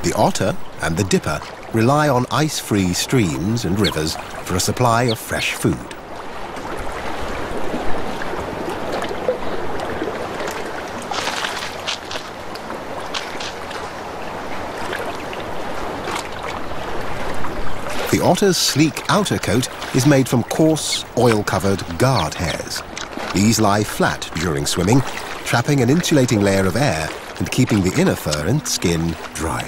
The otter and the dipper rely on ice-free streams and rivers for a supply of fresh food. The otter's sleek outer coat is made from coarse, oil-covered guard hairs. These lie flat during swimming, trapping an insulating layer of air and keeping the inner fur and skin dry.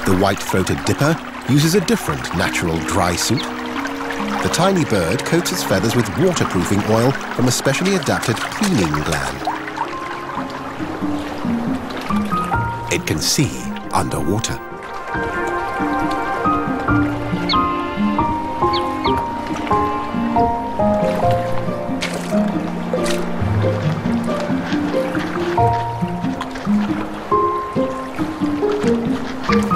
The white-throated dipper uses a different natural dry suit. The tiny bird coats its feathers with waterproofing oil from a specially adapted cleaning gland. It can see underwater.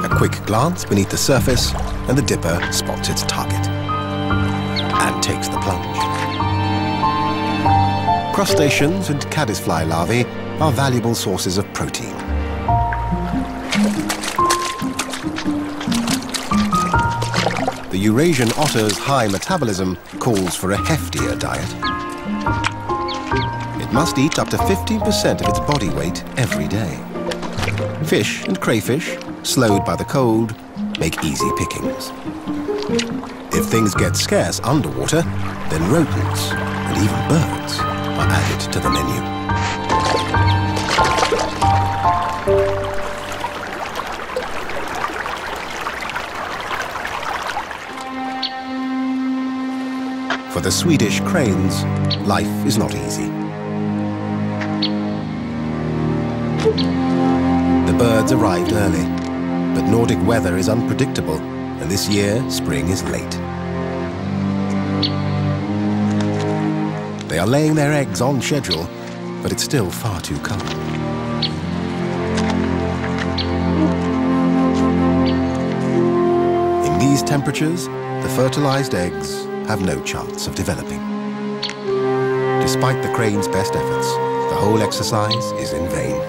A quick glance beneath the surface, and the dipper spots its target and takes the plunge. Crustaceans and caddisfly larvae are valuable sources of protein. The Eurasian otter's high metabolism calls for a heftier diet. It must eat up to 15% of its body weight every day. Fish and crayfish, slowed by the cold, make easy pickings. If things get scarce underwater, then rodents and even birds are added to the menu. For the Swedish cranes, life is not easy. The birds arrived early, but Nordic weather is unpredictable, and this year, spring is late. They are laying their eggs on schedule, but it's still far too cold. In these temperatures, the fertilized eggs have no chance of developing. Despite the crane's best efforts, the whole exercise is in vain.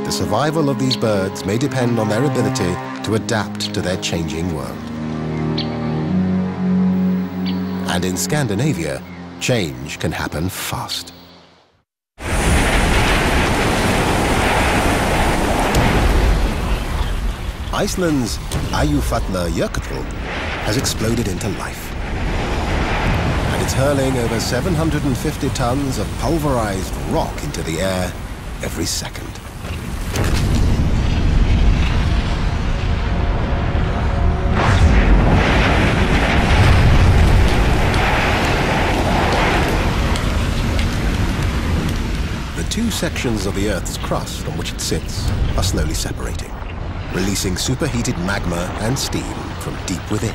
The survival of these birds may depend on their ability to adapt to their changing world. And in Scandinavia, change can happen fast. Iceland's Eyjafjallajökull has exploded into life. And it's hurling over 750 tons of pulverized rock into the air every second. Two sections of the Earth's crust on which it sits are slowly separating, releasing superheated magma and steam from deep within.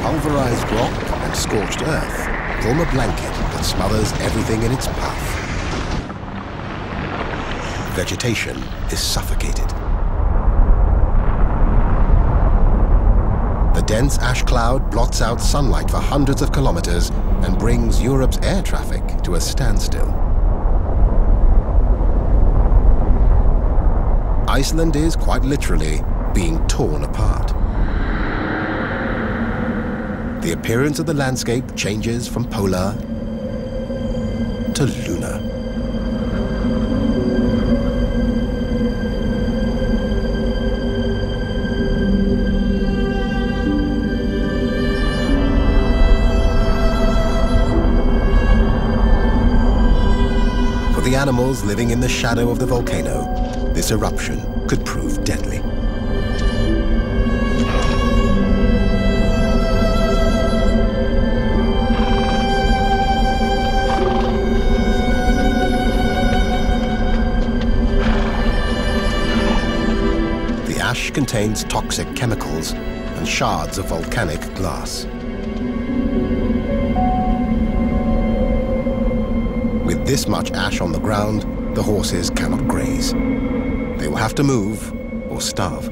Pulverized rock and scorched earth form a blanket that smothers everything in its path. Vegetation is suffocated. The dense ash cloud blots out sunlight for hundreds of kilometers and brings Europe's air traffic to a standstill. Iceland is quite literally being torn apart. The appearance of the landscape changes from polar to lunar. The animals living in the shadow of the volcano, this eruption could prove deadly. ash contains toxic chemicals and shards of volcanic glass. With this much ash on the ground, the horses cannot graze. They will have to move or starve.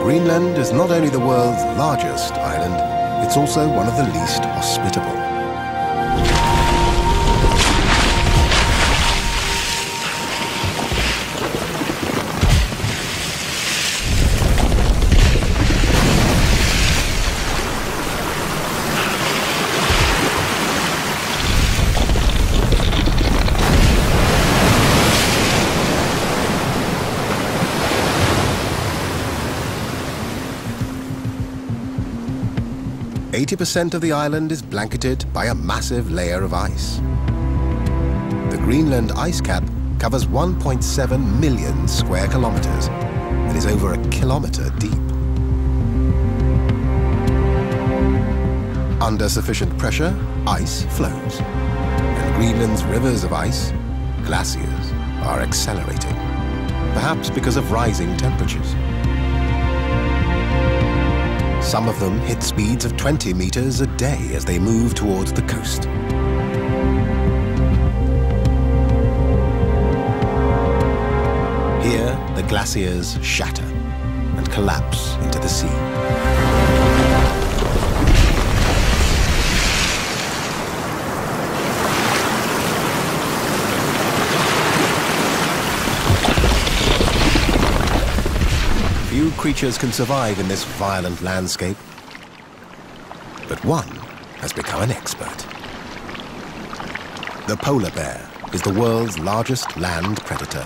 Greenland is not only the world's largest island, it's also one of the least hospitable. 80% of the island is blanketed by a massive layer of ice. The Greenland ice cap covers 1.7 million square kilometers and is over a kilometer deep. Under sufficient pressure, ice flows, and Greenland's rivers of ice, glaciers, are accelerating, perhaps because of rising temperatures. Some of them hit speeds of 20 meters a day as they move towards the coast. Here, the glaciers shatter and collapse into the sea. Few creatures can survive in this violent landscape, but one has become an expert. The polar bear is the world's largest land predator,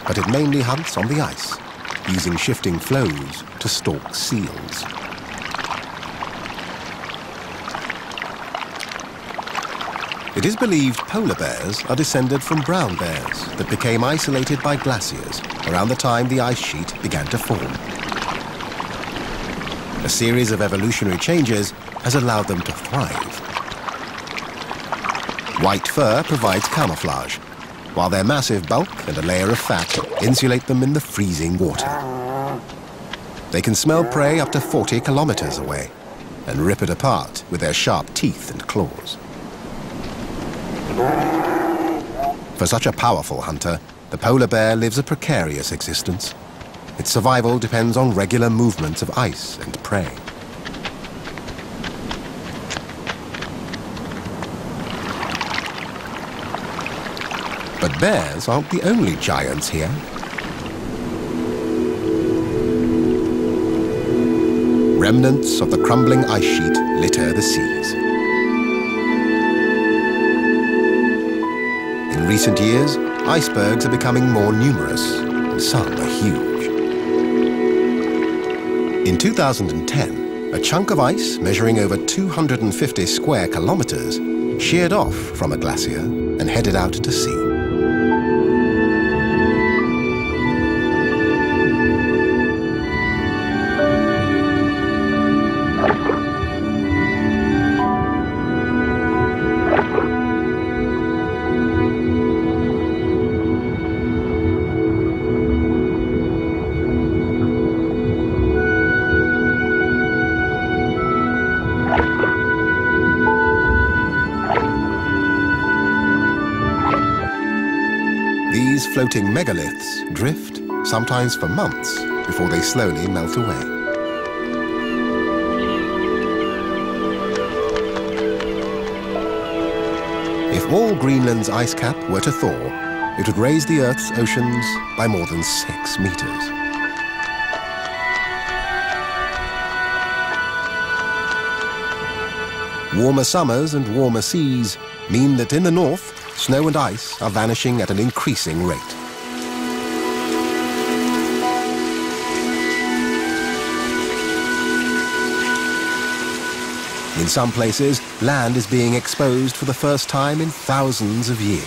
but it mainly hunts on the ice, using shifting flows to stalk seals. It is believed polar bears are descended from brown bears that became isolated by glaciers around the time the ice sheet began to form. A series of evolutionary changes has allowed them to thrive. White fur provides camouflage, while their massive bulk and a layer of fat insulate them in the freezing water. They can smell prey up to 40 kilometers away and rip it apart with their sharp teeth and claws. For such a powerful hunter, the polar bear lives a precarious existence. Its survival depends on regular movements of ice and prey. But bears aren't the only giants here. Remnants of the crumbling ice sheet litter the seas. In recent years, icebergs are becoming more numerous, and some are huge. In 2010, a chunk of ice measuring over 250 square kilometers sheared off from a glacier and headed out to sea. These floating megaliths drift, sometimes for months, before they slowly melt away. If all Greenland's ice cap were to thaw, it would raise the Earth's oceans by more than 6 meters. Warmer summers and warmer seas mean that in the north, snow and ice are vanishing at an increasing rate. In some places, land is being exposed for the first time in thousands of years.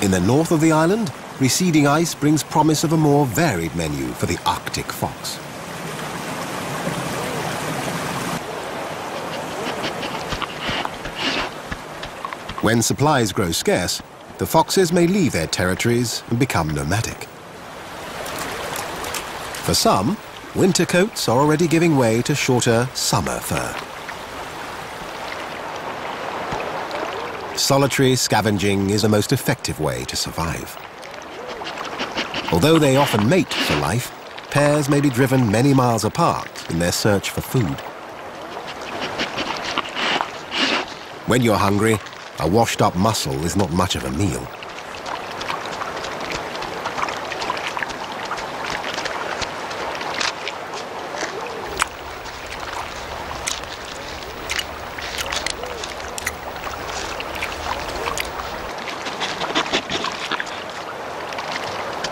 In the north of the island, receding ice brings promise of a more varied menu for the Arctic fox. When supplies grow scarce, the foxes may leave their territories and become nomadic. For some, winter coats are already giving way to shorter summer fur. Solitary scavenging is the most effective way to survive. Although they often mate for life, pairs may be driven many miles apart in their search for food. When you're hungry, a washed-up mussel is not much of a meal.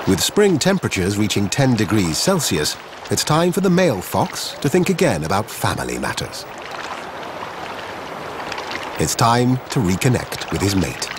With spring temperatures reaching 10 degrees Celsius, it's time for the male fox to think again about family matters. It's time to reconnect with his mate.